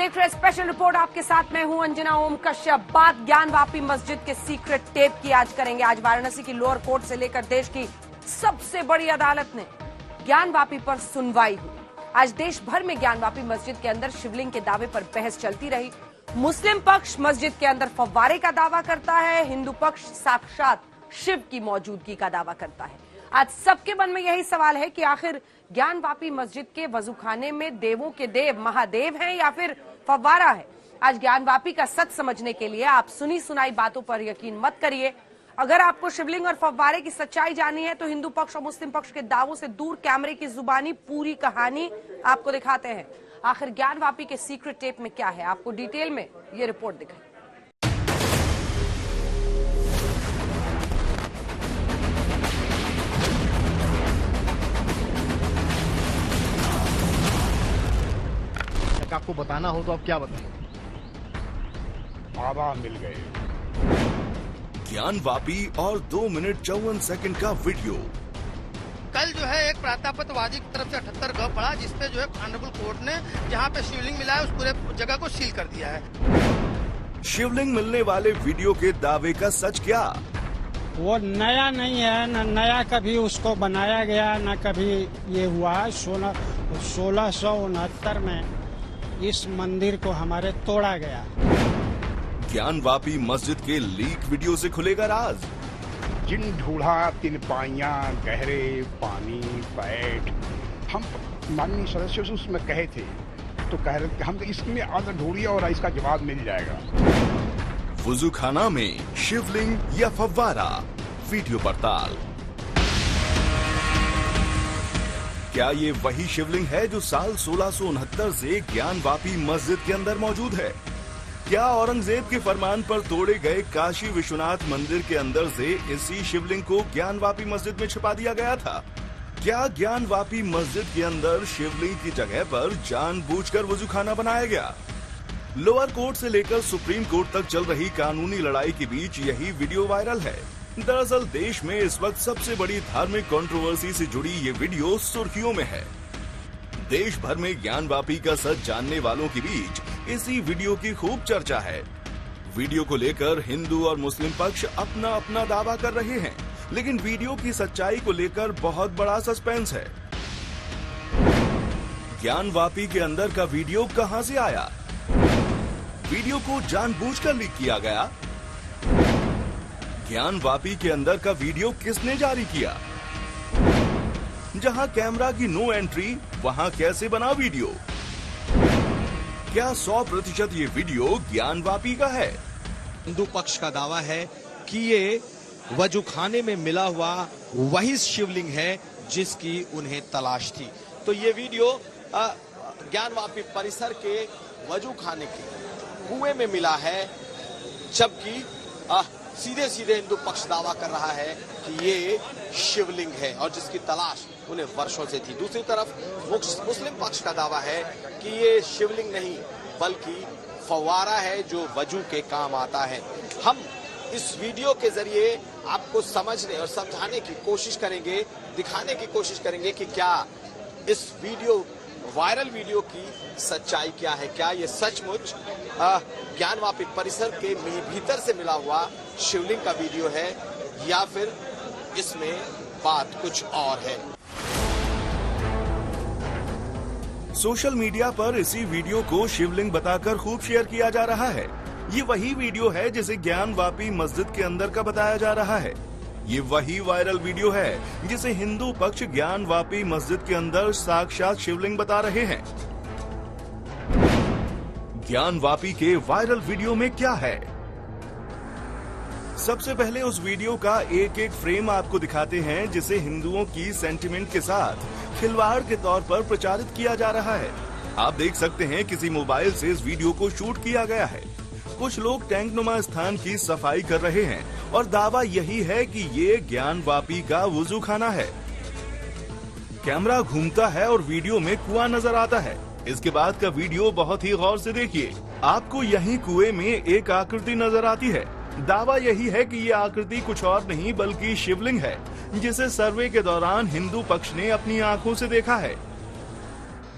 देख रहे special report, आपके साथ मैं हूं अंजना ओम कश्यप। बात ज्ञानवापी मस्जिद के सीक्रेट टेप की आज करेंगे। आज वाराणसी की लोअर कोर्ट से लेकर देश की सबसे बड़ी अदालत ने ज्ञानवापी पर सुनवाई हुई। आज देश भर में ज्ञानवापी मस्जिद के अंदर शिवलिंग के दावे पर बहस चलती रही। मुस्लिम पक्ष मस्जिद के अंदर फव्वारे का दावा करता है, हिंदू पक्ष साक्षात शिव की मौजूदगी का दावा करता है। आज सबके मन में यही सवाल है कि आखिर ज्ञानवापी मस्जिद के वजूखाने में देवों के देव महादेव हैं या फिर फव्वारा है। आज ज्ञानवापी का सच समझने के लिए आप सुनी सुनाई बातों पर यकीन मत करिए। अगर आपको शिवलिंग और फव्वारे की सच्चाई जाननी है तो हिंदू पक्ष और मुस्लिम पक्ष के दावों से दूर कैमरे की जुबानी पूरी कहानी आपको दिखाते हैं। आखिर ज्ञानवापी के सीक्रेट टेप में क्या है, आपको डिटेल में ये रिपोर्ट दिखाई। आपको बताना हो तो आप क्या बताएं? बाबा मिल गए। ज्ञानवापी और 2 मिनट 54 सेकंड का वीडियो। कल जो है एक प्रातापतवादी की तरफ से 78 ग पड़ा, जिसपे जो है ऑनरेबल कोर्ट ने जहां पे शिवलिंग मिला है उस पूरे जगह को सील कर दिया है। शिवलिंग मिलने वाले वीडियो के दावे का सच क्या? वो नया नहीं है, न नया कभी उसको बनाया गया, न कभी ये हुआ। 1669 में इस मंदिर को हमारे तोड़ा गया। ज्ञानवापी मस्जिद के लीक वीडियो से खुलेगा राज। जिन ढूढ़ा तिन पाइयां गहरे पानी पैठ। हम माननीय सदस्यों से उसमें कहे थे तो कह रहे थे हम इसमें आदर ढूंढिए और इसका जवाब मिल जाएगा। वुजूखाना में शिवलिंग या फव्वारा, वीडियो पड़ताल। क्या ये वही शिवलिंग है जो साल 1669 से ज्ञानवापी मस्जिद के अंदर मौजूद है? क्या औरंगजेब के फरमान पर तोड़े गए काशी विश्वनाथ मंदिर के अंदर से इसी शिवलिंग को ज्ञानवापी मस्जिद में छिपा दिया गया था? क्या ज्ञानवापी मस्जिद के अंदर शिवलिंग की जगह पर जानबूझकर वुजूखाना बनाया गया? लोअर कोर्ट से लेकर सुप्रीम कोर्ट तक चल रही कानूनी लड़ाई के बीच यही वीडियो वायरल है। दरअसल देश में इस वक्त सबसे बड़ी धार्मिक कंट्रोवर्सी से जुड़ी ये वीडियो सुर्खियों में है। देश भर में ज्ञानवापी का सच जानने वालों के बीच इसी वीडियो की खूब चर्चा है। वीडियो को लेकर हिंदू और मुस्लिम पक्ष अपना अपना दावा कर रहे हैं, लेकिन वीडियो की सच्चाई को लेकर बहुत बड़ा सस्पेंस है। ज्ञानवापी के अंदर का वीडियो कहां से आया? वीडियो को जानबूझकर लीक किया गया? ज्ञानवापी के अंदर का वीडियो किसने जारी किया? जहां कैमरा की नो एंट्री, वहां कैसे बना वीडियो? क्या 100% ये वीडियो ज्ञानवापी का है? हिंदू पक्ष का दावा है कि ये वजूखाने में मिला हुआ वही शिवलिंग है जिसकी उन्हें तलाश थी। तो ये वीडियो ज्ञानवापी परिसर के वजूखाने के कुएं में मिला है, जबकि सीधे सीधे हिंदू पक्ष दावा कर रहा है कि ये शिवलिंग है और जिसकी तलाश उन्हें वर्षों से थी। दूसरी तरफ मुस्लिम पक्ष का दावा है कि ये शिवलिंग नहीं बल्कि फव्वारा है जो वजू के काम आता है। हम इस वीडियो के जरिए आपको समझने और समझाने की कोशिश करेंगे, दिखाने की कोशिश करेंगे कि क्या इस वीडियो वायरल वीडियो की सच्चाई क्या है। क्या ये सचमुच ज्ञानवापी परिसर के भीतर से मिला हुआ शिवलिंग का वीडियो है या फिर इसमें बात कुछ और है। सोशल मीडिया पर इसी वीडियो को शिवलिंग बताकर खूब शेयर किया जा रहा है। ये वही वीडियो है जिसे ज्ञानवापी मस्जिद के अंदर का बताया जा रहा है। ये वही वायरल वीडियो है जिसे हिंदू पक्ष ज्ञानवापी मस्जिद के अंदर साक्षात शिवलिंग बता रहे हैं। ज्ञानवापी के वायरल वीडियो में क्या है? सबसे पहले उस वीडियो का एक एक फ्रेम आपको दिखाते हैं जिसे हिंदुओं की सेंटिमेंट के साथ खिलवाड़ के तौर पर प्रचारित किया जा रहा है। आप देख सकते हैं किसी मोबाइल से इस वीडियो को शूट किया गया है। कुछ लोग टैंकनुमा स्थान की सफाई कर रहे हैं और दावा यही है कि ये ज्ञानवापी का वुजूखाना है। कैमरा घूमता है और वीडियो में कुआं नजर आता है। इसके बाद का वीडियो बहुत ही गौर से देखिए। आपको यही कुएं में एक आकृति नजर आती है। दावा यही है कि ये आकृति कुछ और नहीं बल्कि शिवलिंग है, जिसे सर्वे के दौरान हिंदू पक्ष ने अपनी आंखों से देखा है।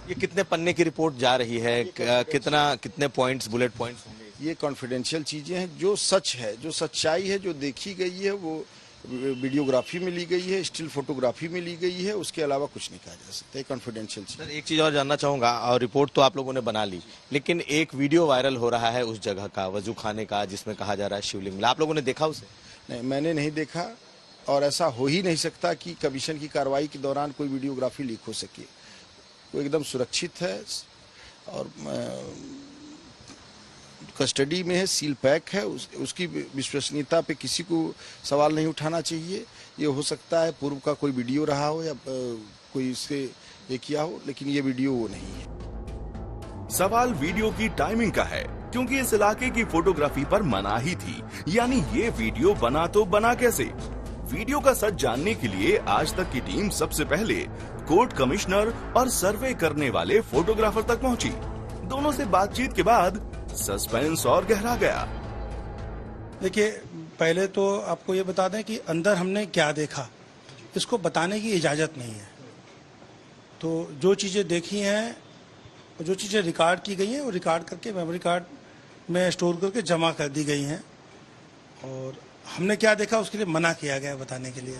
ये कितने पन्ने की रिपोर्ट जा रही है, कितने पॉइंट्स, बुलेट पॉइंट्स होंगे? ये कॉन्फिडेंशियल चीजें हैं, जो सच है, जो सच्चाई है, जो देखी गई है, वो वीडियोग्राफी में ली गई है, स्टिल फोटोग्राफी में ली गई है, उसके अलावा कुछ नहीं कहा जा सकता। कॉन्फिडेंशियल चीज। सर एक चीज और जानना चाहूंगा, और रिपोर्ट तो आप लोगों ने बना ली, लेकिन एक वीडियो वायरल हो रहा है उस जगह का, वजू खाने का, जिसमें कहा जा रहा है शिवलिंग मिला। आप लोगों ने देखा उसे? नहीं, मैंने नहीं देखा, और ऐसा हो ही नहीं सकता कि कमीशन की कार्रवाई के दौरान कोई वीडियोग्राफी लीक हो सके। वो एकदम सुरक्षित है और कस्टडी में है, सील पैक है, उसकी विश्वसनीयता पे किसी को सवाल नहीं उठाना चाहिए। ये हो सकता है पूर्व का कोई वीडियो रहा हो या कोई इससे ये किया हो, लेकिन ये वीडियो वो नहीं है। सवाल वीडियो की टाइमिंग का है, क्योंकि इस इलाके की फोटोग्राफी पर मनाही थी। यानी ये वीडियो बना तो बना कैसे? वीडियो का सच जानने के लिए आज तक की टीम सबसे पहले कोर्ट कमिश्नर और सर्वे करने वाले फोटोग्राफर तक पहुंची। दोनों से बातचीत के बाद सस्पेंस और गहरा गया। देखिए, पहले तो आपको ये बता दें कि अंदर हमने क्या देखा, इसको बताने की इजाज़त नहीं है। तो जो चीज़ें देखी हैं, जो चीज़ें रिकॉर्ड की गई हैं, वो रिकॉर्ड करके मेमोरी कार्ड में स्टोर करके जमा कर दी गई हैं, और हमने क्या देखा उसके लिए मना किया गया बताने के लिए।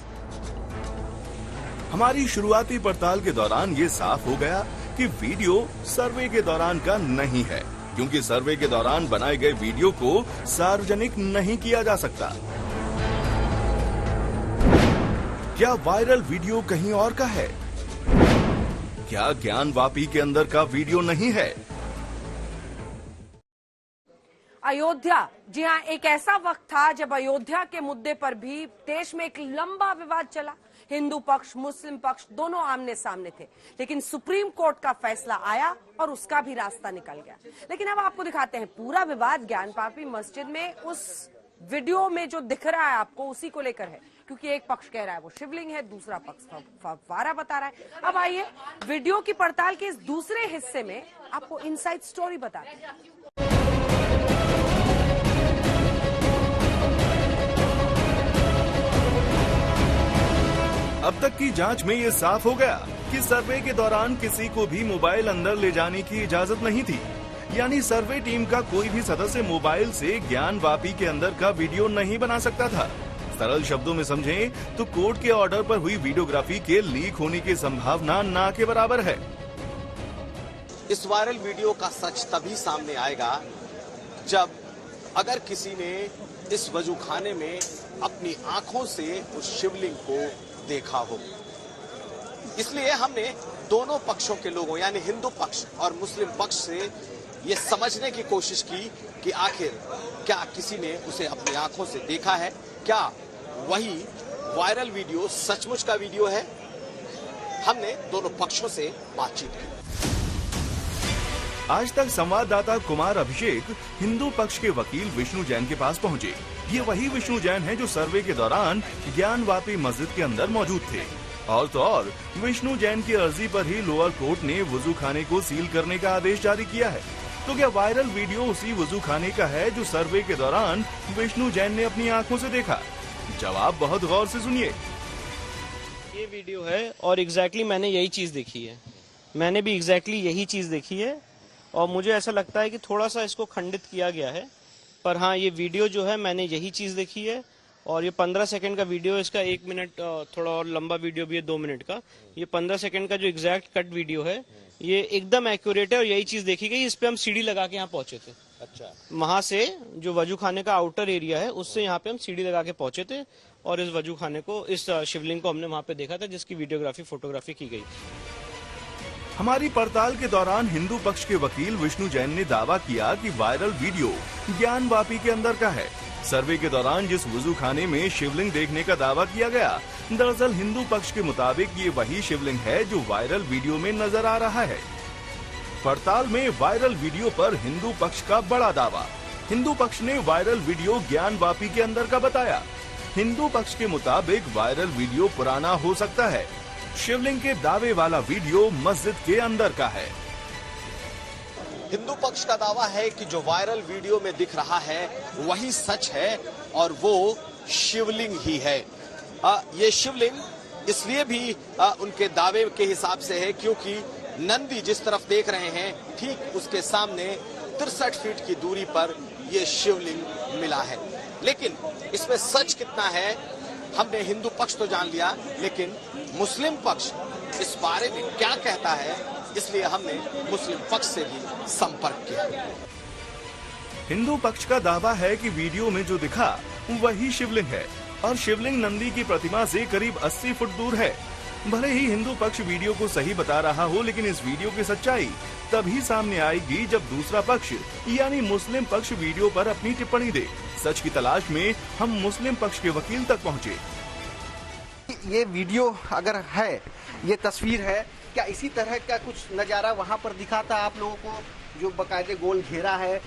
हमारी शुरुआती पड़ताल के दौरान ये साफ हो गया कि वीडियो सर्वे के दौरान का नहीं है, क्योंकि सर्वे के दौरान बनाए गए वीडियो को सार्वजनिक नहीं किया जा सकता। क्या वायरल वीडियो कहीं और का है? क्या ज्ञानवापी के अंदर का वीडियो नहीं है? अयोध्या, जी हां, एक ऐसा वक्त था जब अयोध्या के मुद्दे पर भी देश में एक लंबा विवाद चला। हिंदू पक्ष, मुस्लिम पक्ष दोनों आमने सामने थे, लेकिन सुप्रीम कोर्ट का फैसला आया और उसका भी रास्ता निकल गया। लेकिन अब आपको दिखाते हैं पूरा विवाद ज्ञानवापी मस्जिद में उस वीडियो में जो दिख रहा है आपको, उसी को लेकर है, क्योंकि एक पक्ष कह रहा है वो शिवलिंग है, दूसरा पक्ष फव्वारा बता रहा है। अब आइए वीडियो की पड़ताल के इस दूसरे हिस्से में आपको इनसाइड स्टोरी बताते हैं। अब तक की जांच में ये साफ हो गया कि सर्वे के दौरान किसी को भी मोबाइल अंदर ले जाने की इजाजत नहीं थी। यानी सर्वे टीम का कोई भी सदस्य मोबाइल से ज्ञानवापी के अंदर का वीडियो नहीं बना सकता था। सरल शब्दों में समझें तो कोर्ट के ऑर्डर पर हुई वीडियोग्राफी के लीक होने की संभावना ना के बराबर है। इस वायरल वीडियो का सच तभी सामने आएगा जब अगर किसी ने इस वजूखाने में अपनी आंखों से उस शिवलिंग को देखा हो। इसलिए हमने दोनों पक्षों के लोगों यानी हिंदू पक्ष और मुस्लिम पक्ष से ये समझने की कोशिश की कि आखिर क्या किसी ने उसे अपनी आंखों से देखा है, क्या वही वायरल वीडियो सचमुच का वीडियो है। हमने दोनों पक्षों से बातचीत की। आज तक संवाददाता कुमार अभिषेक हिंदू पक्ष के वकील विष्णु जैन के पास पहुंचे। ये वही विष्णु जैन हैं जो सर्वे के दौरान ज्ञानवापी मस्जिद के अंदर मौजूद थे। और तो और विष्णु जैन की अर्जी पर ही लोअर कोर्ट ने वजू खाने को सील करने का आदेश जारी किया है। तो क्या वायरल वीडियो उसी वजू खाने का है जो सर्वे के दौरान विष्णु जैन ने अपनी आंखों से देखा? जवाब बहुत गौर से सुनिए। ये वीडियो है और एग्जैक्टली मैंने यही चीज देखी है। मैंने भी एग्जैक्टली यही चीज देखी है और मुझे ऐसा लगता है कि थोड़ा सा इसको खंडित किया गया है, पर हाँ ये वीडियो जो है मैंने यही चीज देखी है। और ये 15 सेकंड का वीडियो, इसका 1 मिनट थोड़ा और लंबा वीडियो भी है 2 मिनट का। ये 15 सेकंड का जो एग्जैक्ट कट वीडियो है ये एकदम एक्यूरेट है और यही चीज देखी गई। इस पे हम सीढ़ी लगा के यहाँ पहुंचे थे। अच्छा, वहां से जो वजू खाने का आउटर एरिया है उससे यहाँ पे हम सीढ़ी लगा के पहुंचे थे और इस वजू खाने को, इस शिवलिंग को हमने वहां पे देखा था जिसकी वीडियोग्राफी फोटोग्राफी की गई। हमारी पड़ताल के दौरान हिंदू पक्ष के वकील विष्णु जैन ने दावा किया कि वायरल वीडियो ज्ञानवापी के अंदर का है। सर्वे के दौरान जिस वजू खाने में शिवलिंग देखने का दावा किया गया, दरअसल हिंदू पक्ष के मुताबिक ये वही शिवलिंग है जो वायरल वीडियो में नजर आ रहा है। पड़ताल में वायरल वीडियो पर हिंदू पक्ष का बड़ा दावा। हिंदू पक्ष ने वायरल वीडियो ज्ञानवापी के अंदर का बताया। हिंदू पक्ष के मुताबिक वायरल वीडियो पुराना हो सकता है। शिवलिंग के दावे वाला वीडियो मस्जिद के अंदर का है। हिंदू पक्ष का दावा है कि जो वायरल वीडियो में दिख रहा है वही सच है और वो शिवलिंग ही है। ये शिवलिंग इसलिए भी उनके दावे के हिसाब से है क्योंकि नंदी जिस तरफ देख रहे हैं ठीक उसके सामने 63 फीट की दूरी पर यह शिवलिंग मिला है। लेकिन इसमें सच कितना है, हमने हिंदू पक्ष तो जान लिया, लेकिन मुस्लिम पक्ष इस बारे में क्या कहता है, इसलिए हमने मुस्लिम पक्ष से भी संपर्क किया। हिंदू पक्ष का दावा है कि वीडियो में जो दिखा वही शिवलिंग है और शिवलिंग नंदी की प्रतिमा से करीब 80 फुट दूर है। भले ही हिंदू पक्ष वीडियो को सही बता रहा हो, लेकिन इस वीडियो की सच्चाई तभी सामने आएगी जब दूसरा पक्ष यानी मुस्लिम पक्ष वीडियो पर अपनी टिप्पणी दे। सच की तलाश में हम मुस्लिम पक्ष के वकील तक पहुंचे। ये वीडियो अगर है, ये तस्वीर है, क्या इसी तरह का कुछ नज़ारा वहाँ पर दिखा था आप लोगों को? जो बाकायदे गोल घेरा है,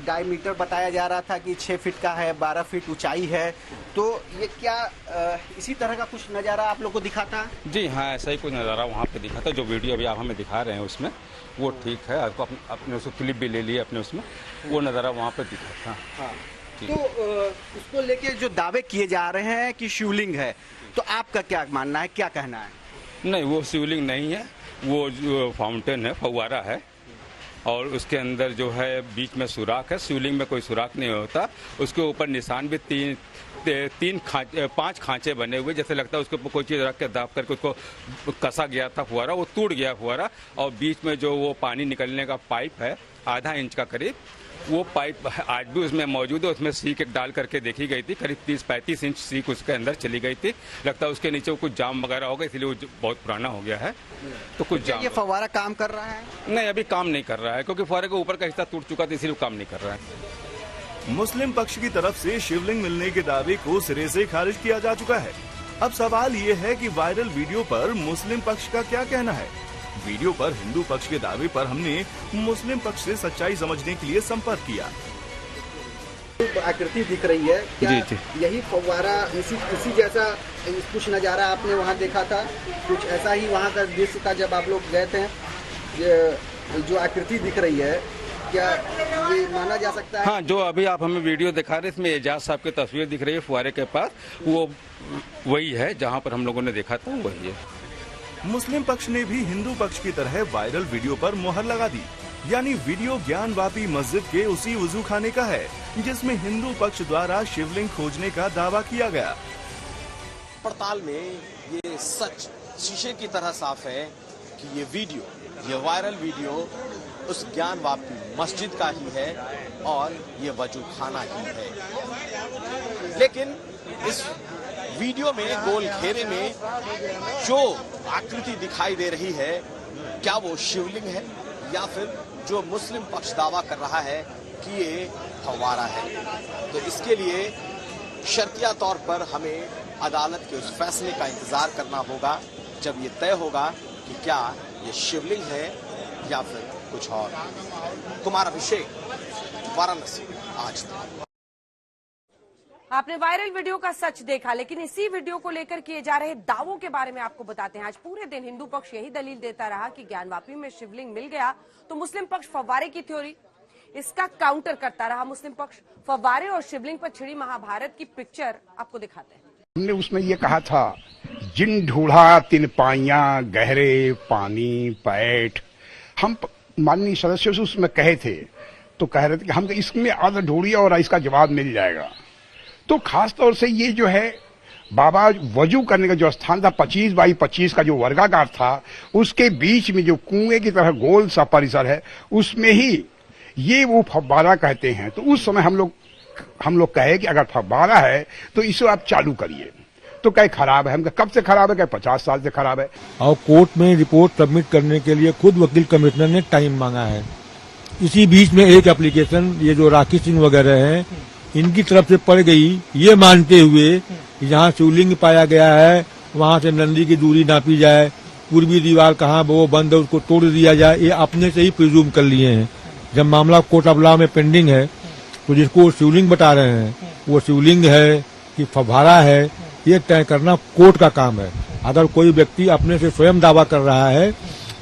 डायमीटर बताया जा रहा था कि 6 फीट का है, 12 फीट ऊंचाई है, तो ये क्या इसी तरह का कुछ नज़ारा आप लोग को दिखा था? जी हाँ, ऐसा ही कुछ नज़ारा वहाँ पे दिखा था। जो वीडियो अभी आप हमें दिखा रहे हैं उसमें वो ठीक है। आपको अपने उसको क्लिप भी ले लिए अपने, उसमें वो नज़ारा वहाँ पे दिखा था। हाँ। तो उसको लेके जो दावे किए जा रहे हैं कि शिवलिंग है, तो आपका क्या मानना है, क्या कहना है? नहीं, वो शिवलिंग नहीं है, वो जो फाउंटेन है, फव्वारा है, और उसके अंदर जो है बीच में सुराख है। शिवलिंग में कोई सुराख नहीं होता। उसके ऊपर निशान भी 5 खांचे बने हुए, जैसे लगता है उसके ऊपर कोई चीज़ रख के दाब करके उसको कसा गया था फुहारा, वो टूट गया फुहारा। और बीच में जो वो पानी निकलने का पाइप है आधा इंच का करीब, वो पाइप आज भी उसमें मौजूद है। उसमें सीक एक डाल करके देखी गई थी, करीब 30-35 इंच सीक उसके अंदर चली गई थी। लगता है उसके नीचे कुछ जाम वगैरह होगा, इसलिए वो बहुत पुराना हो गया है। तो कुछ जाम। ये फव्वारा काम कर रहा है? नहीं, अभी काम नहीं कर रहा है, क्योंकि फुहारे के ऊपर का हिस्सा टूट चुका था, इसलिए काम नहीं कर रहा है। मुस्लिम पक्ष की तरफ से शिवलिंग मिलने के दावे को सिरे से खारिज किया जा चुका है। अब सवाल ये है कि वायरल वीडियो पर मुस्लिम पक्ष का क्या कहना है। वीडियो पर हिंदू पक्ष के दावे पर हमने मुस्लिम पक्ष से सच्चाई समझने के लिए संपर्क किया। आकृति दिख रही है, क्या जी। यही फव्वारा इसी जैसा कुछ नज़ारा आपने वहाँ देखा था? कुछ ऐसा ही वहाँ का दृश्य था जब आप लोग गए थे? जो आकृति दिख रही है, क्या ये माना जा सकता है? हाँ, जो अभी आप हमें वीडियो दिखा रहे हैं, इसमें एजाज साहब की तस्वीर दिख रही है फुहारे के पास, वो वही है जहाँ पर हम लोगों ने देखा था, वही है। मुस्लिम पक्ष ने भी हिंदू पक्ष की तरह वायरल वीडियो पर मुहर लगा दी, यानी वीडियो ज्ञानवापी मस्जिद के उसी वजू खाने का है जिसमें हिंदू पक्ष द्वारा शिवलिंग खोजने का दावा किया गया। पड़ताल में ये सच शीशे की तरह साफ है कि ये वीडियो, ये वायरल वीडियो उस ज्ञानवापी मस्जिद का ही है और ये वजू खाना ही है। लेकिन इस वीडियो में गोल घेरे में जो आकृति दिखाई दे रही है, क्या वो शिवलिंग है या फिर जो मुस्लिम पक्ष दावा कर रहा है कि ये फव्वारा है? तो इसके लिए शर्तिया तौर पर हमें अदालत के उस फैसले का इंतजार करना होगा, जब ये तय होगा कि क्या ये शिवलिंग है या फिर कुछ और। कुमार अभिषेक, वाराणसी, आज तक। आपने वायरल वीडियो का सच देखा, लेकिन इसी वीडियो को लेकर किए जा रहे दावों के बारे में आपको बताते हैं। आज पूरे दिन हिंदू पक्ष यही दलील देता रहा कि ज्ञानवापी में शिवलिंग मिल गया, तो मुस्लिम पक्ष फव्वारे की थ्योरी, इसका काउंटर करता रहा मुस्लिम पक्ष। फव्वारे और शिवलिंग पर छिड़ी महाभारत की पिक्चर आपको दिखाते हैं। हमने उसमें ये कहा था, जिन ढूढ़ा तिन पाइयां गहरे पानी पैठ। हम माननीय सदस्यों से उसमें कहे थे, तो कह रहे थे कि हम इसमें आधा ढूंढिए और इसका जवाब मिल जाएगा। तो खास तौर से ये जो है बाबा वजू करने का जो स्थान था, 25 बाई 25 का जो वर्गाकार था, उसके बीच में जो कुएं की तरह गोल सा परिसर है, उसमें ही ये वो फव्वारा कहते हैं। तो उस समय हम लोग कहे कि अगर फव्वारा है तो इसे आप चालू करिए। तो कहे खराब है। हम कब से खराब है? कहे 50 साल से खराब है। और कोर्ट में रिपोर्ट सबमिट करने के लिए खुद वकील कमिश्नर ने टाइम मांगा है। इसी बीच में एक एप्लीकेशन ये जो राखी सिंह वगैरह हैं, इनकी तरफ से पड़ गई, ये मानते हुए कि जहाँ शिवलिंग पाया गया है वहाँ से नंदी की दूरी नापी जाए, पूर्वी दीवार कहाँ वो बंद है उसको तोड़ दिया जाए। ये अपने से ही प्रिज्यूम कर लिए हैं। जब मामला कोर्ट ऑफ लॉ में पेंडिंग है, तो जिसको शिवलिंग बता रहे हैं वो शिवलिंग है कि फव्वारा है, ये तय करना कोर्ट का काम है। अगर कोई व्यक्ति अपने से स्वयं दावा कर रहा है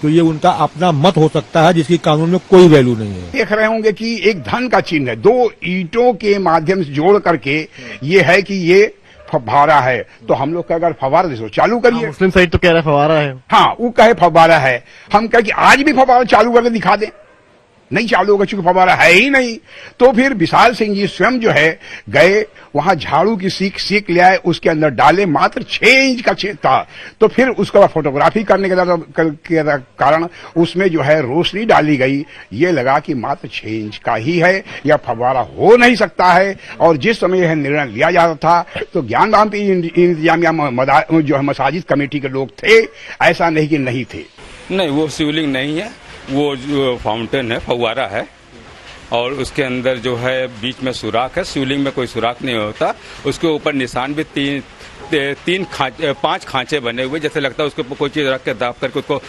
तो ये उनका अपना मत हो सकता है, जिसकी कानून में कोई वैल्यू नहीं है। देख रहे होंगे कि एक धन का चिन्ह है, 2 ईंटों के माध्यम से जोड़ करके ये है कि ये फव्वारा है, तो हम लोग अगर फव्वारा देखो चालू करिए। मुस्लिम साइड तो कह रहा है फव्वारा है। हाँ, वो कहे फव्वारा है, हम कहे कि आज भी फव्वारा चालू करके दिखा दें। नहीं चालू होगा क्योंकि फव्वारा है ही नहीं। तो फिर विशाल सिंह जी स्वयं जो है गए वहां झाड़ू की सीख ले आए, उसके अंदर डाले, मात्र 6 इंच का छेद था। तो फिर उसका फोटोग्राफी करने के कारण उसमें जो है रोशनी डाली गई, ये लगा कि मात्र 6 इंच का ही है, यह फव्वारा हो नहीं सकता है। और जिस समय यह निर्णय लिया जा रहा था तो ज्ञान वापी इंतजामिया जो है मसाजिद कमेटी के लोग थे, ऐसा नहीं कि नहीं थे। नहीं, वो शिवलिंग नहीं है, वो जो फाउंटेन है, फव्वारा है, और उसके अंदर जो है बीच में सुराख है। शिवलिंग में कोई सुराख नहीं होता। उसके ऊपर निशान भी 5 खांचे बने हुए, जैसे लगता है उसके ऊपर कोई चीज रख के दाब करके उसको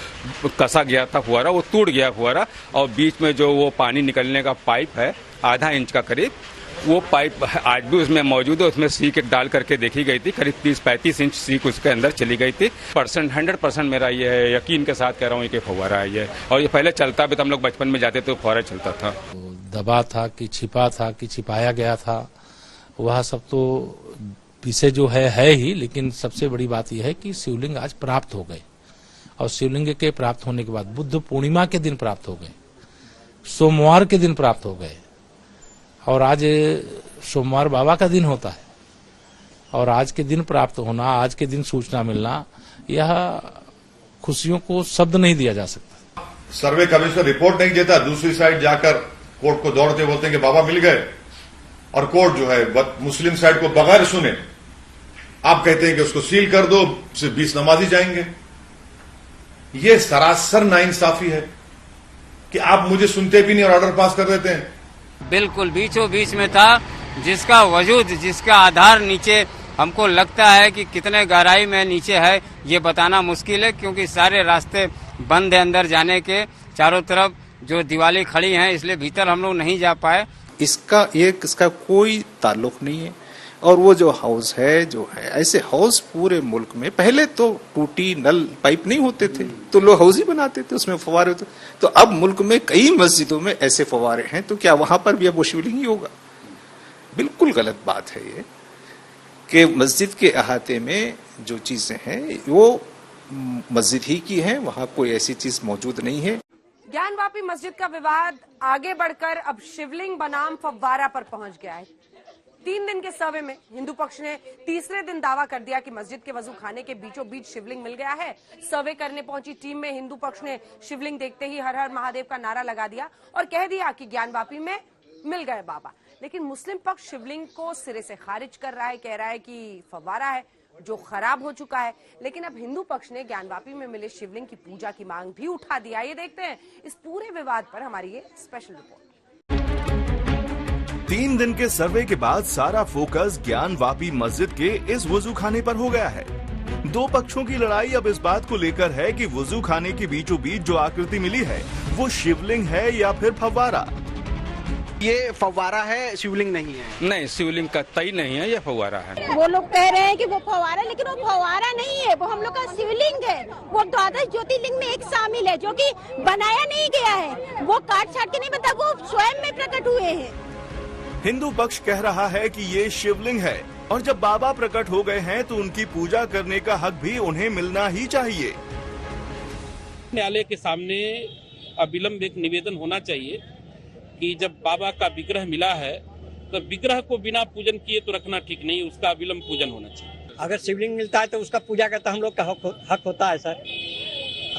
कसा गया था फुहारा, वो टूट गया फुहारा। और बीच में जो वो पानी निकलने का पाइप है आधा इंच का करीब, वो पाइप आज भी उसमें मौजूद है। उसमें सीख डाल करके देखी गई थी, करीब 30-35 इंच सीख उसके अंदर चली गई थी। 100% मेरा ये है, यकीन के साथ कह रहा हूँ कि फव्वारा है ये। और ये पहले चलता भी था, हम लोग बचपन में जाते तो फव्वारा चलता था। दबा था कि छिपा था कि छिपाया गया था, वह सब तो विषय जो है ही। लेकिन सबसे बड़ी बात यह है कि शिवलिंग आज प्राप्त हो गए, और शिवलिंग के प्राप्त होने के बाद बुद्ध पूर्णिमा के दिन प्राप्त हो गए, सोमवार के दिन प्राप्त हो गए, और आज सोमवार बाबा का दिन होता है। और आज के दिन प्राप्त होना, आज के दिन सूचना मिलना, यह खुशियों को शब्द नहीं दिया जा सकता। सर्वे कमिश्नर रिपोर्ट नहीं देता, दूसरी साइड जाकर कोर्ट को दौड़ते बोलते हैं कि बाबा मिल गए, और कोर्ट जो है मुस्लिम साइड को बगैर सुने आप कहते हैं कि उसको सील कर दो, सिर्फ 20 नमाजी जाएंगे। ये सरासर नाइंसाफी है कि आप मुझे सुनते भी नहीं और ऑर्डर पास कर देते हैं। बिल्कुल बीचों बीच में था, जिसका वजूद, जिसका आधार नीचे हमको लगता है कि कितने गहराई में नीचे है ये बताना मुश्किल है, क्योंकि सारे रास्ते बंद है अंदर जाने के, चारों तरफ जो दीवारें खड़ी हैं, इसलिए भीतर हम लोग नहीं जा पाए। इसका कोई ताल्लुक नहीं है। और वो जो हाउस है जो है, ऐसे हाउस पूरे मुल्क में पहले तो टूटी नल पाइप नहीं होते थे, तो लोग हाउस ही बनाते थे, उसमें फव्वारे होते। तो अब मुल्क में कई मस्जिदों में ऐसे फव्वारे हैं, तो क्या वहां पर भी अब वो शिवलिंग ही होगा? बिल्कुल गलत बात है ये कि मस्जिद के अहाते में जो चीजें हैं वो मस्जिद ही की हैं, वहां कोई ऐसी चीज मौजूद नहीं है। ज्ञानवापी मस्जिद का विवाद आगे बढ़कर अब शिवलिंग बनाम फव्वारा पर पहुंच गया है। 3 दिन के सर्वे में हिंदू पक्ष ने तीसरे दिन दावा कर दिया कि मस्जिद के वजू खाने के बीचों बीच शिवलिंग मिल गया है। सर्वे करने पहुंची टीम में हिंदू पक्ष ने शिवलिंग देखते ही हर हर महादेव का नारा लगा दिया और कह दिया कि ज्ञानवापी में मिल गए बाबा। लेकिन मुस्लिम पक्ष शिवलिंग को सिरे से खारिज कर रहा है, कह रहा है कि फव्वारा है जो खराब हो चुका है। लेकिन अब हिंदू पक्ष ने ज्ञानवापी में मिले शिवलिंग की पूजा की मांग भी उठा दिया। ये देखते हैं इस पूरे विवाद पर हमारी ये स्पेशल रिपोर्ट। 3 दिन के सर्वे के बाद सारा फोकस ज्ञानवापी मस्जिद के इस वजू खाने पर हो गया है। 2 पक्षों की लड़ाई अब इस बात को लेकर है कि वजू खाने के बीचों बीच जो आकृति मिली है वो शिवलिंग है या फिर फव्वारा। ये फव्वारा है, शिवलिंग नहीं है। नहीं, शिवलिंग का तय नहीं है, ये फव्वारा है। वो लोग कह रहे हैं कि वो फव्वारा, लेकिन वो फव्वारा नहीं है, वो हम लोग का शिवलिंग है। वो 12 ज्योतिर्लिंग में एक शामिल है, जो कि बनाया नहीं गया है, वो काट छाट के नहीं बता, वो स्वयं में प्रकट हुए हैं। हिंदू पक्ष कह रहा है कि ये शिवलिंग है, और जब बाबा प्रकट हो गए हैं तो उनकी पूजा करने का हक भी उन्हें मिलना ही चाहिए। न्यायालय के सामने अविलंब एक निवेदन होना चाहिए कि जब बाबा का विग्रह मिला है तो विग्रह को बिना पूजन किए तो रखना ठीक नहीं, उसका अविलंब पूजन होना चाहिए। अगर शिवलिंग मिलता है तो उसका पूजा करता हम लोग का हक होता है सर।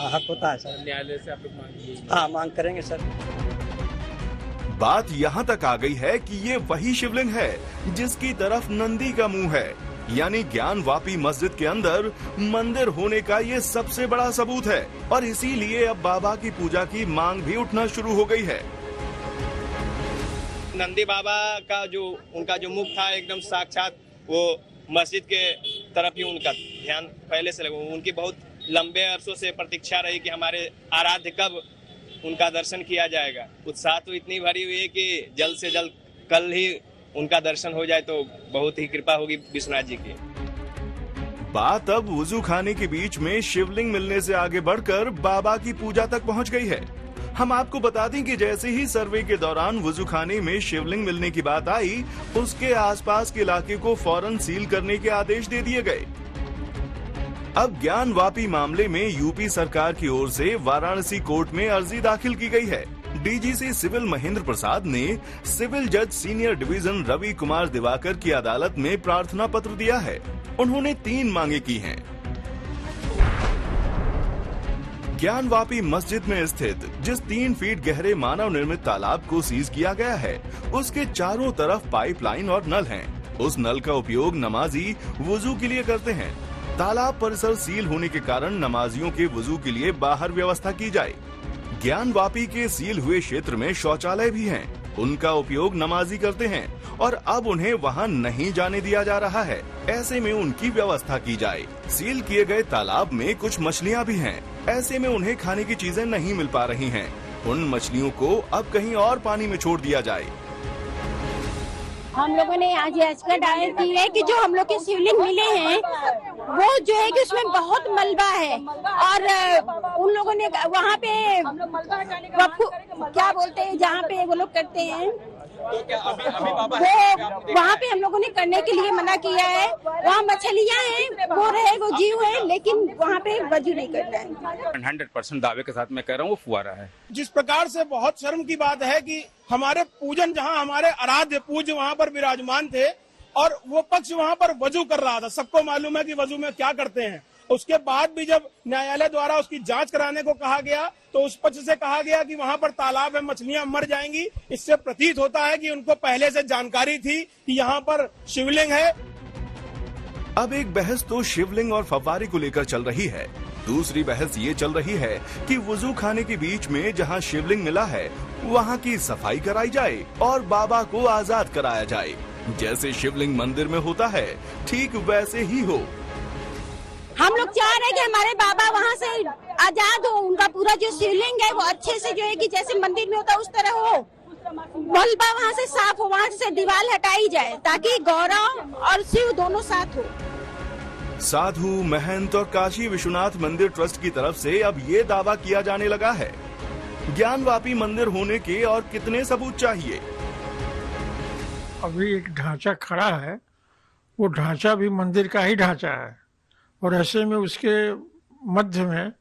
हक होता है सर। न्यायालय से आप लोग मांगिए। हाँ, मांग करेंगे सर। बात यहाँ तक आ गई है कि ये वही शिवलिंग है जिसकी तरफ नंदी का मुंह है, यानी ज्ञानवापी मस्जिद के अंदर मंदिर होने का ये सबसे बड़ा सबूत है। और इसीलिए अब बाबा की पूजा की मांग भी उठना शुरू हो गई है। नंदी बाबा का जो उनका जो मुख था एकदम साक्षात वो मस्जिद के तरफ ही उनका ध्यान पहले से लगा। उनकी बहुत लंबे अरसों से प्रतीक्षा रही कि हमारे आराध्य कब उनका दर्शन किया जाएगा। उत्साह तो इतनी भरी हुई है कि जल्द से जल्द कल ही उनका दर्शन हो जाए तो बहुत ही कृपा होगी विश्वनाथ जी की। बात अब वुजू खाने के बीच में शिवलिंग मिलने से आगे बढ़कर बाबा की पूजा तक पहुंच गई है। हम आपको बता दें कि जैसे ही सर्वे के दौरान वुजूखाने में शिवलिंग मिलने की बात आई, उसके आसपास के इलाके को फौरन सील करने के आदेश दे दिए गए। अब ज्ञानवापी मामले में यूपी सरकार की ओर से वाराणसी कोर्ट में अर्जी दाखिल की गई है। डीजीसी सिविल महेंद्र प्रसाद ने सिविल जज सीनियर डिवीजन रवि कुमार दिवाकर की अदालत में प्रार्थना पत्र दिया है। उन्होंने 3 मांगे की हैं। ज्ञानवापी मस्जिद में स्थित जिस 3 फीट गहरे मानव निर्मित तालाब को सीज किया गया है, उसके चारों तरफ पाइपलाइन और नल हैं। उस नल का उपयोग नमाजी वुजू के लिए करते हैं। तालाब परिसर सील होने के कारण नमाजियों के वुजू के लिए बाहर व्यवस्था की जाए। ज्ञानवापी के सील हुए क्षेत्र में शौचालय भी हैं। उनका उपयोग नमाजी करते हैं और अब उन्हें वहां नहीं जाने दिया जा रहा है। ऐसे में उनकी व्यवस्था की जाए। सील किए गए तालाब में कुछ मछलियां भी हैं। ऐसे में उन्हें खाने की चीजें नहीं मिल पा रही हैं। उन मछलियों को अब कहीं और पानी में छोड़ दिया जाए। हम लोगों ने आज याचिका दायर की है कि जो हम लोग के शिवलिंग मिले हैं वो जो है कि उसमें बहुत मलबा है और उन लोगों ने वहाँ पे क्या बोलते हैं जहाँ पे वो लोग करते हैं वो वहाँ पे हम लोगों ने करने के लिए मना किया है। वहाँ मछलियाँ हैं, वो रहे वो जीव है, लेकिन वहाँ पे वजू नहीं करना है। 100% दावे के साथ मैं कह रहा हूँ वो फुवारा है। जिस प्रकार से बहुत शर्म की बात है कि हमारे पूजन जहाँ हमारे आराध्य पूज्य वहाँ पर विराजमान थे और वो पक्ष वहाँ पर वजू कर रहा था। सबको मालूम है कि वजू में क्या करते हैं। उसके बाद भी जब न्यायालय द्वारा उसकी जांच कराने को कहा गया तो उस पक्ष से कहा गया कि वहाँ पर तालाब में मछलियां मर जाएंगी। इससे प्रतीत होता है कि उनको पहले से जानकारी थी कि यहाँ पर शिवलिंग है। अब एक बहस तो शिवलिंग और फव्वारे को लेकर चल रही है। दूसरी बहस ये चल रही है कि वुजू खाने के बीच में जहाँ शिवलिंग मिला है वहाँ की सफाई कराई जाए और बाबा को आजाद कराया जाए। जैसे शिवलिंग मंदिर में होता है ठीक वैसे ही हो। हम लोग चाह रहे हैं कि हमारे बाबा वहाँ से आजाद हो। उनका पूरा जो शिवलिंग है वो अच्छे से जो है कि जैसे मंदिर में होता है उस तरह हो। मलबा वहाँ से साफ हो, वहाँ से दीवार हटाई जाए ताकि गौरव और शिव दोनों साथ हो। साधु महंत और काशी विश्वनाथ मंदिर ट्रस्ट की तरफ से अब ये दावा किया जाने लगा है। ज्ञानवापी मंदिर होने के और कितने सबूत चाहिए? अभी एक ढांचा खड़ा है, वो ढांचा भी मंदिर का ही ढांचा है और ऐसे में उसके मध्य में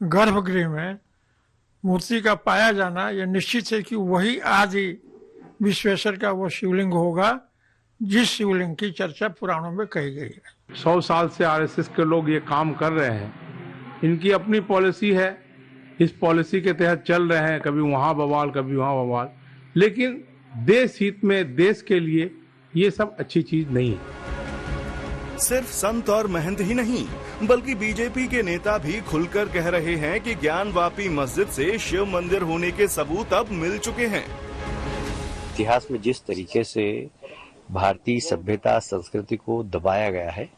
गर्भगृह में मूर्ति का पाया जाना यह निश्चित है कि वही आदि विश्वेश्वर का वो शिवलिंग होगा जिस शिवलिंग की चर्चा पुराणों में कही गई है। 100 साल से आरएसएस के लोग ये काम कर रहे हैं। इनकी अपनी पॉलिसी है, इस पॉलिसी के तहत चल रहे हैं। कभी वहां बवाल कभी वहां बवाल, लेकिन देश हित में देश के लिए ये सब अच्छी चीज नहीं है। सिर्फ संत और महंत ही नहीं बल्कि बीजेपी के नेता भी खुलकर कह रहे हैं कि ज्ञानवापी मस्जिद से शिव मंदिर होने के सबूत अब मिल चुके हैं। इतिहास में जिस तरीके से भारतीय सभ्यता संस्कृति को दबाया गया है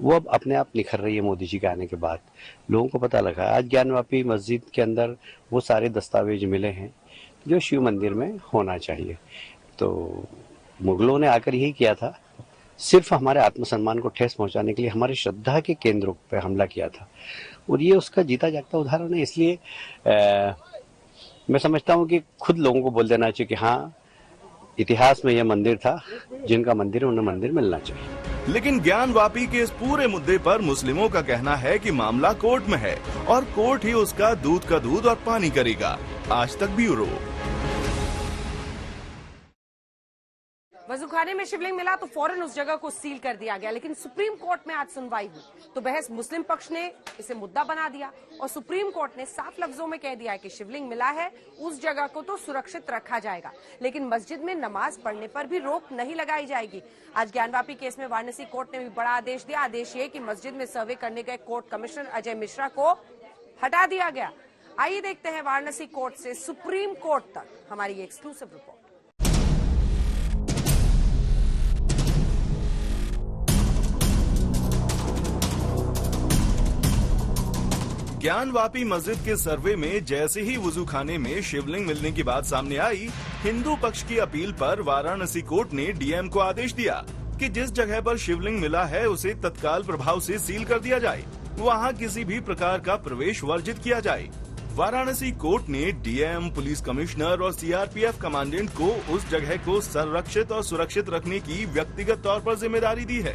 वो अब अपने आप निखर रही है। मोदी जी के आने के बाद लोगों को पता लगा। आज ज्ञानवापी मस्जिद के अंदर वो सारे दस्तावेज मिले हैं जो शिव मंदिर में होना चाहिए। तो मुगलों ने आकर यही किया था, सिर्फ हमारे आत्मसम्मान को ठेस पहुंचाने के लिए हमारी श्रद्धा के केंद्रों पर हमला किया था और ये उसका जीता जागता उदाहरण है। इसलिए मैं समझता हूं कि खुद लोगों को बोल देना चाहिए कि हाँ, इतिहास में यह मंदिर था, जिनका मंदिर है उन्हें मंदिर मिलना चाहिए। लेकिन ज्ञानवापी के इस पूरे मुद्दे पर मुस्लिमों का कहना है कि मामला कोर्ट में है और कोर्ट ही उसका दूध का दूध और पानी करेगा। आज तक ब्यूरो। वजूखाने में शिवलिंग मिला तो फौरन उस जगह को सील कर दिया गया, लेकिन सुप्रीम कोर्ट में आज सुनवाई हुई तो बहस मुस्लिम पक्ष ने इसे मुद्दा बना दिया और सुप्रीम कोर्ट ने साफ लफ्जों में कह दिया है कि शिवलिंग मिला है उस जगह को तो सुरक्षित रखा जाएगा, लेकिन मस्जिद में नमाज पढ़ने पर भी रोक नहीं लगाई जाएगी। आज ज्ञानवापी केस में वाराणसी कोर्ट ने भी बड़ा आदेश दिया। आदेश ये कि मस्जिद में सर्वे करने गए कोर्ट कमिश्नर अजय मिश्रा को हटा दिया गया। आइए देखते हैं वाराणसी कोर्ट से सुप्रीम कोर्ट तक हमारी ये एक्सक्लूसिव रिपोर्ट। ज्ञानवापी मस्जिद के सर्वे में जैसे ही वुजूखाने में शिवलिंग मिलने की बात सामने आई, हिंदू पक्ष की अपील पर वाराणसी कोर्ट ने डीएम को आदेश दिया कि जिस जगह पर शिवलिंग मिला है उसे तत्काल प्रभाव से सील कर दिया जाए, वहां किसी भी प्रकार का प्रवेश वर्जित किया जाए। वाराणसी कोर्ट ने डीएम, पुलिस कमिश्नर और सीआरपीएफ कमांडेंट को उस जगह को संरक्षित और सुरक्षित रखने की व्यक्तिगत तौर पर जिम्मेदारी दी है।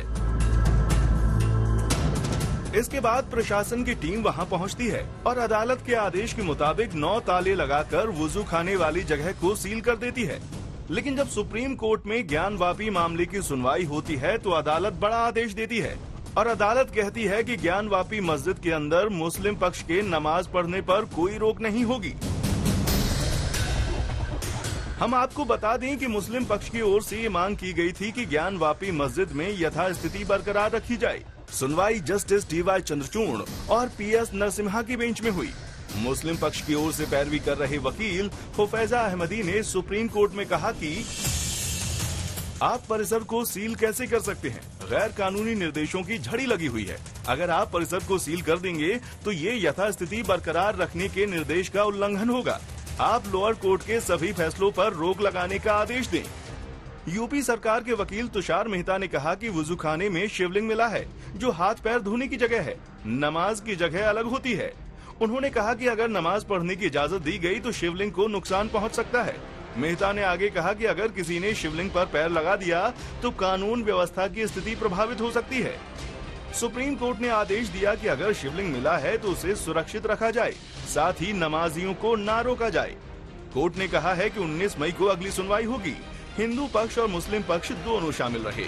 इसके बाद प्रशासन की टीम वहां पहुंचती है और अदालत के आदेश के मुताबिक 9 ताले लगाकर वुजू खाने वाली जगह को सील कर देती है। लेकिन जब सुप्रीम कोर्ट में ज्ञानवापी मामले की सुनवाई होती है तो अदालत बड़ा आदेश देती है और अदालत कहती है कि ज्ञानवापी मस्जिद के अंदर मुस्लिम पक्ष के नमाज पढ़ने पर कोई रोक नहीं होगी। हम आपको बता दें कि मुस्लिम पक्ष की ओर से ये मांग की गई थी कि ज्ञानवापी मस्जिद में यथास्थिति बरकरार रखी जाए। सुनवाई जस्टिस डी.वाई. चंद्रचूड़ और पी.एस. नरसिम्हा की बेंच में हुई। मुस्लिम पक्ष की ओर से पैरवी कर रहे वकील हुफैजा अहमदी ने सुप्रीम कोर्ट में कहा कि आप परिसर को सील कैसे कर सकते हैं? गैर कानूनी निर्देशों की झड़ी लगी हुई है। अगर आप परिसर को सील कर देंगे तो ये यथास्थिति बरकरार रखने के निर्देश का उल्लंघन होगा। आप लोअर कोर्ट के सभी फैसलों पर रोक लगाने का आदेश दें। यूपी सरकार के वकील तुषार मेहता ने कहा कि वुजू खाने में शिवलिंग मिला है जो हाथ पैर धोने की जगह है, नमाज की जगह अलग होती है। उन्होंने कहा कि अगर नमाज पढ़ने की इजाजत दी गई तो शिवलिंग को नुकसान पहुंच सकता है। मेहता ने आगे कहा कि अगर किसी ने शिवलिंग पर पैर लगा दिया तो कानून व्यवस्था की स्थिति प्रभावित हो सकती है। सुप्रीम कोर्ट ने आदेश दिया कि अगर शिवलिंग मिला है तो उसे सुरक्षित रखा जाए, साथ ही नमाजियों को ना रोका जाए। कोर्ट ने कहा है कि 19 मई को अगली सुनवाई होगी। हिंदू पक्ष और मुस्लिम पक्ष दोनों शामिल रहे।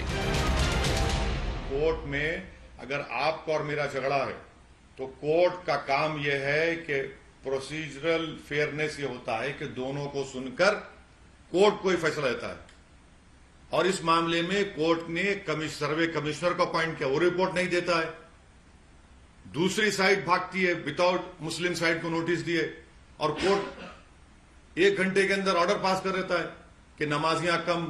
कोर्ट में अगर आपका और मेरा झगड़ा है तो कोर्ट का काम यह है कि प्रोसीजरल फेयरनेस ये होता है कि दोनों को सुनकर कोर्ट कोई फैसला लेता है। और इस मामले में कोर्ट ने सर्वे कमिश्नर को अपॉइंट किया, वो रिपोर्ट नहीं देता है। दूसरी साइड भागती है विदाउट मुस्लिम साइड को नोटिस दिए और कोर्ट 1 घंटे के अंदर ऑर्डर पास कर देता है कि नमाजियां कम,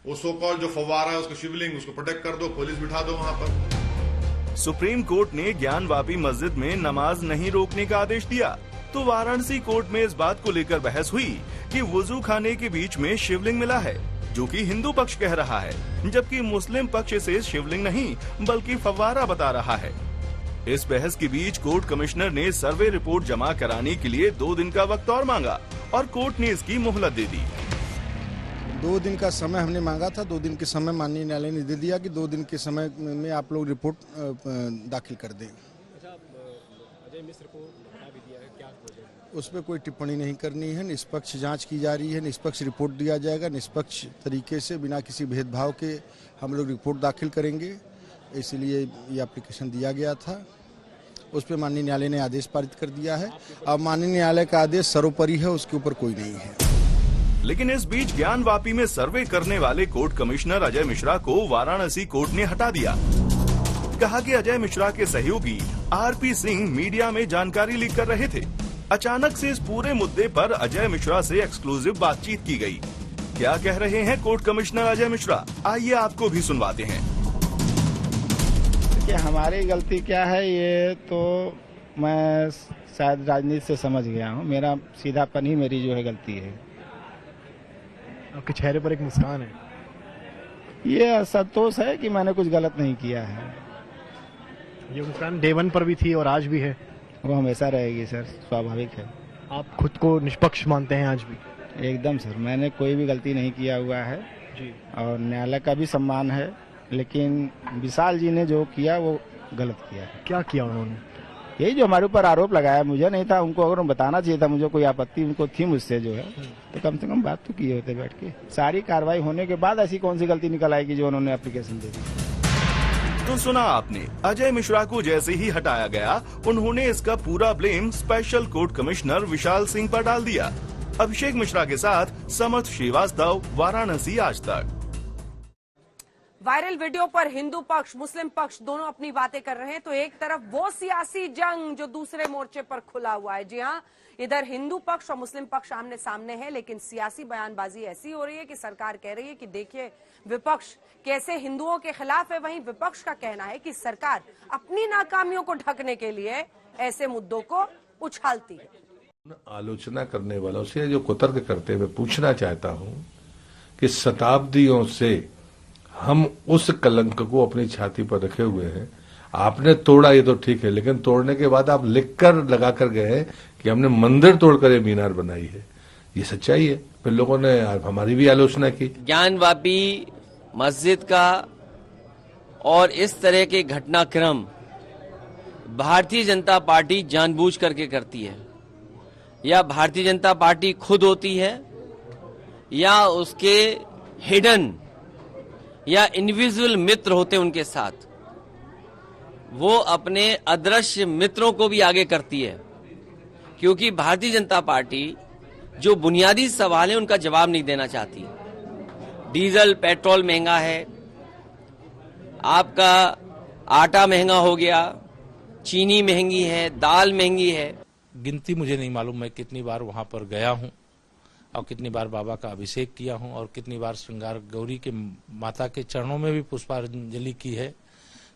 वो सो कॉल जो फव्वारा है उसको शिवलिंग उसको प्रोटेक्ट कर दो, पुलिस बिठा दो वहां पर। सुप्रीम कोर्ट ने ज्ञानवापी मस्जिद में नमाज नहीं रोकने का आदेश दिया तो वाराणसी कोर्ट में इस बात को लेकर बहस हुई कि वुजू खाने के बीच में शिवलिंग मिला है, जो कि हिंदू पक्ष कह रहा है, जबकि मुस्लिम पक्ष इसे शिवलिंग नहीं बल्कि फव्वारा बता रहा है। इस बहस के बीच कोर्ट कमिश्नर ने सर्वे रिपोर्ट जमा कराने के लिए 2 दिन का वक्त और मांगा और कोर्ट ने इसकी मोहलत दे दी। 2 दिन का समय हमने मांगा था। 2 दिन के समय माननीय न्यायालय ने दे दिया कि 2 दिन के समय में आप लोग रिपोर्ट दाखिल कर दें। अजय मिश्र को बता भी दिया है, क्या उस पर कोई टिप्पणी नहीं करनी है। निष्पक्ष जांच की जा रही है, निष्पक्ष रिपोर्ट दिया जाएगा, निष्पक्ष तरीके से बिना किसी भेदभाव के हम लोग रिपोर्ट दाखिल करेंगे। इसलिए ये एप्लीकेशन दिया गया था, उस पर माननीय न्यायालय ने आदेश पारित कर दिया है। अब माननीय न्यायालय का आदेश सर्वोपरि है, उसके ऊपर कोई नहीं है। लेकिन इस बीच ज्ञानवापी में सर्वे करने वाले कोर्ट कमिश्नर अजय मिश्रा को वाराणसी कोर्ट ने हटा दिया। कहा कि अजय मिश्रा के सहयोगी आरपी सिंह मीडिया में जानकारी लीक कर रहे थे। अचानक से इस पूरे मुद्दे पर अजय मिश्रा से एक्सक्लूसिव बातचीत की गई। क्या कह रहे हैं कोर्ट कमिश्नर अजय मिश्रा, आइए आपको भी सुनवाते हैं। कि हमारी गलती क्या है ये तो मैं शायद राजनीति से समझ गया हूँ। मेरा सीधापन ही मेरी जो है गलती है। आपके चेहरे पर एक मुस्कान है। ये संतोष है कि मैंने कुछ गलत नहीं किया है। ये मुस्कान डे 1 पर भी थी और आज भी है। वो हमेशा रहेगी सर, स्वाभाविक है। आप खुद को निष्पक्ष मानते हैं आज भी? एकदम सर, मैंने कोई भी गलती नहीं किया हुआ है जी। और न्यायालय का भी सम्मान है, लेकिन विशाल जी ने जो किया वो गलत किया है। क्या किया उन्होंने? यही जो हमारे ऊपर आरोप लगाया, मुझे नहीं था, उनको अगर बताना चाहिए था, मुझे कोई आपत्ति उनको थी मुझसे जो है, तो कम से कम बात तो किए होते बैठ के। सारी कार्रवाई होने के बाद ऐसी कौन सी गलती निकल आएगी जो उन्होंने एप्लीकेशन दे दी। तो सुना आपने, अजय मिश्रा को जैसे ही हटाया गया उन्होंने इसका पूरा blame special court commissioner Vishal Singh पर डाल दिया। अभिषेक मिश्रा के साथ समर्थ श्रीवास्तव, वाराणसी आज तक। वायरल वीडियो पर हिंदू पक्ष मुस्लिम पक्ष दोनों अपनी बातें कर रहे हैं, तो एक तरफ वो सियासी जंग जो दूसरे मोर्चे पर खुला हुआ है। जी हां, इधर हिंदू पक्ष और मुस्लिम पक्ष आमने सामने है, लेकिन सियासी बयानबाजी ऐसी हो रही है कि सरकार कह रही है कि देखिए विपक्ष कैसे हिंदुओं के खिलाफ है, वहीं विपक्ष का कहना है कि सरकार अपनी नाकामियों को ढकने के लिए ऐसे मुद्दों को उछालती है। आलोचना करने वालों से जो कुतर्क करते हुए पूछना चाहता हूं कि शताब्दियों से हम उस कलंक को अपनी छाती पर रखे हुए हैं। आपने तोड़ा ये तो ठीक है, लेकिन तोड़ने के बाद आप लिखकर लगा कर गए कि हमने मंदिर तोड़कर ये मीनार बनाई है, ये सच्चाई है। फिर लोगों ने हमारी भी आलोचना की। ज्ञानवापी मस्जिद का और इस तरह के घटनाक्रम भारतीय जनता पार्टी जानबूझ करके करती है, या भारतीय जनता पार्टी खुद होती है, या उसके हिडन या इनविजिबल मित्र होते उनके साथ, वो अपने अदृश्य मित्रों को भी आगे करती है। क्योंकि भारतीय जनता पार्टी जो बुनियादी सवाल है उनका जवाब नहीं देना चाहती। डीजल पेट्रोल महंगा है, आपका आटा महंगा हो गया, चीनी महंगी है, दाल महंगी है। गिनती मुझे नहीं मालूम, मैं कितनी बार वहां पर गया हूं और कितनी बार बाबा का अभिषेक किया हूं और कितनी बार श्रृंगार गौरी के माता के चरणों में भी पुष्पांजलि की है।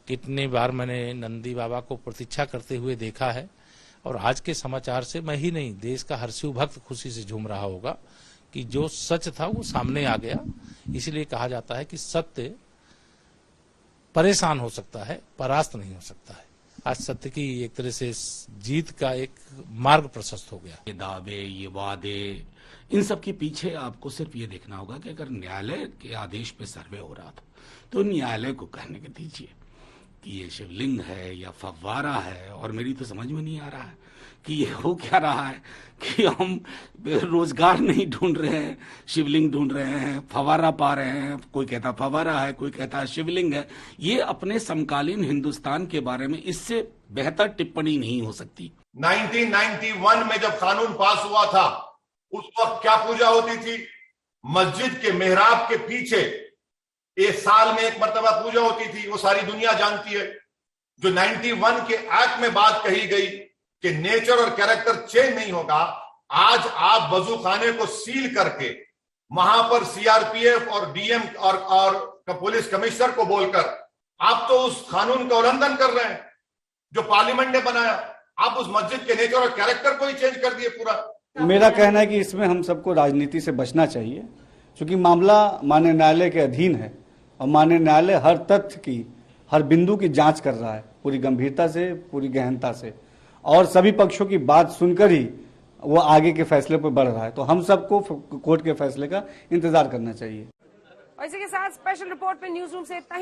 कितनी बार मैंने नंदी बाबा को प्रतीक्षा करते हुए देखा है। और आज के समाचार से मैं ही नहीं, देश का हर शिव भक्त खुशी से झूम रहा होगा कि जो सच था वो सामने आ गया। इसलिए कहा जाता है कि सत्य परेशान हो सकता है, परास्त नहीं हो सकता है। आज सत्य की एक तरह से जीत का एक मार्ग प्रशस्त हो गया। ये दावे, ये वादे, इन सब के पीछे आपको सिर्फ ये देखना होगा कि अगर न्यायालय के आदेश पे सर्वे हो रहा था तो न्यायालय को कहने के दीजिए कि ये शिवलिंग है या फव्वारा है। और मेरी तो समझ में नहीं आ रहा है कि ये हो क्या रहा है कि हम रोजगार नहीं ढूंढ रहे हैं, शिवलिंग ढूंढ रहे हैं, फव्वारा पा रहे हैं। कोई कहता फव्वारा है, कोई कहता शिवलिंग है। ये अपने समकालीन हिंदुस्तान के बारे में इससे बेहतर टिप्पणी नहीं हो सकती। 1991 में जब कानून पास हुआ था उस वक्त क्या पूजा होती थी? मस्जिद के मेहराब के पीछे एक साल में एक मर्तबा पूजा होती थी। वो सारी दुनिया जानती है। जो 91 के एक्ट में बात कही गई कि नेचर और कैरेक्टर चेंज नहीं होगा, आज आप वजू खाने को सील करके वहां पर सीआरपीएफ और डीएम और पुलिस कमिश्नर को बोलकर आप तो उस कानून का उल्लंघन कर रहे हैं जो पार्लियामेंट ने बनाया। आप उस मस्जिद के नेचर और कैरेक्टर को ही चेंज कर दिए पूरा। मेरा कहना है कि इसमें हम सबको राजनीति से बचना चाहिए, क्योंकि मामला माननीय न्यायालय के अधीन है और माननीय न्यायालय हर तथ्य की, हर बिंदु की जांच कर रहा है, पूरी गंभीरता से, पूरी गहनता से, और सभी पक्षों की बात सुनकर ही वो आगे के फैसले पर बढ़ रहा है। तो हम सबको कोर्ट के फैसले का इंतजार करना चाहिए। और इसी के साथ स्पेशल रिपोर्ट में न्यूज रूम से इतना ही।